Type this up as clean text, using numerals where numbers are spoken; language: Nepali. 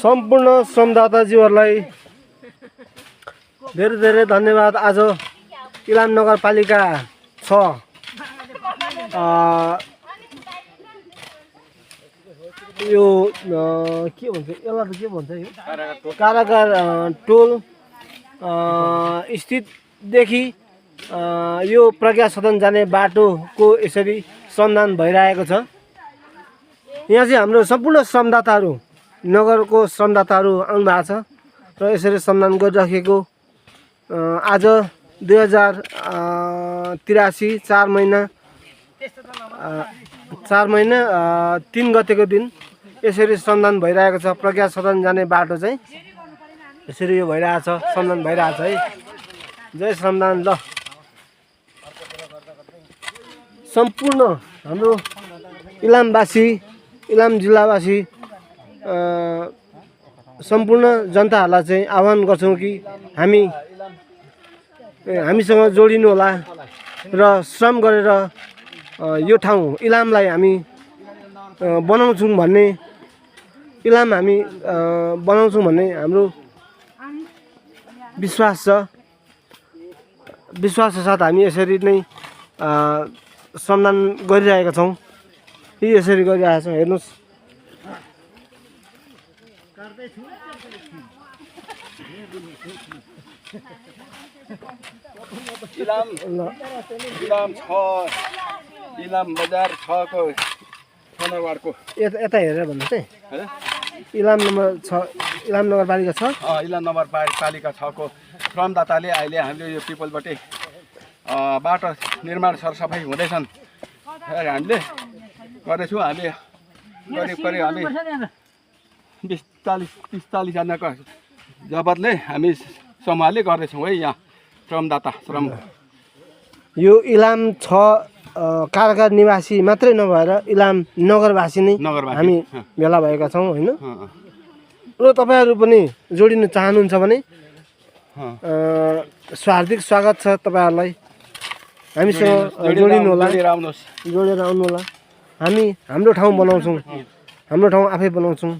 सम्पूर्ण श्रमदाताजीहरूलाई धेरै धेरै धन्यवाद। आज इलाम नगरपालिका 6 यो के भन्छ यसलाई त के भन्छ यो कारागार टोल स्थितदेखि यो प्रज्ञा सदन जाने बाटोको यसरी श्रमदान भइरहेको छ। यहाँ चाहिँ हाम्रो सम्पूर्ण श्रमदाताहरू नगरको श्रमदाताहरू आउनु भएको छ र यसरी श्रमदान गरिराखेको आज 2083 4 महिना 3 गतेको दिन यसरी श्रमदान भइरहेको छ। प्रज्ञा सदन जाने बाटो चाहिँ यसरी यो भइरहेछ, श्रमदान भइरहेछ है। जय श्रमदान। ल सम्पूर्ण हाम्रो इलामवासी, इलाम जिल्लावासी सम्पूर्ण जनताहरूलाई चाहिँ आह्वान गर्छौँ कि हामीसँग जोडिनु होला र श्रम गरेर यो ठाउँ इलामलाई हामी बनाउँछौँ भन्ने, इलाम हामी बनाउँछौँ भन्ने हाम्रो विश्वास छ। विश्वासका साथ हामी यसरी नै श्रमदान गरिरहेका छौँ। यसरी गरिरहेका छौँ। हेर्नुहोस् इलाम बजार 6 को थनवारको यता हेरेर भन्नुहोस् है। इलाम नम्बर 6 इलाम नगरपालिका 6 इलाम नगरपालिका 6 को श्रमदाताले अहिले हामीले यो पिपलबाटै बाटो निर्माण सरसफाइ हुँदैछन्। हामीले गर्दैछौँ। हामी करिब हामी 40-45 जनाको जबतले हामी सम्हालले गर्दैछौँ है। यहाँ श्रमदाता श्रम यो इलाम 6 कारागार निवासी मात्रै नभएर इलाम नगरवासी नै हामी भेला भएका छौँ होइन। र तपाईँहरू पनि जोडिन चाहनुहुन्छ भने हार्दिक स्वागत छ तपाईँहरूलाई। हामीसँग जोडिनु होला, जोडेर आउनु होला। हामी हाम्रो ठाउँ बनाउँछौँ, हाम्रो ठाउँ आफै बनाउँछौँ।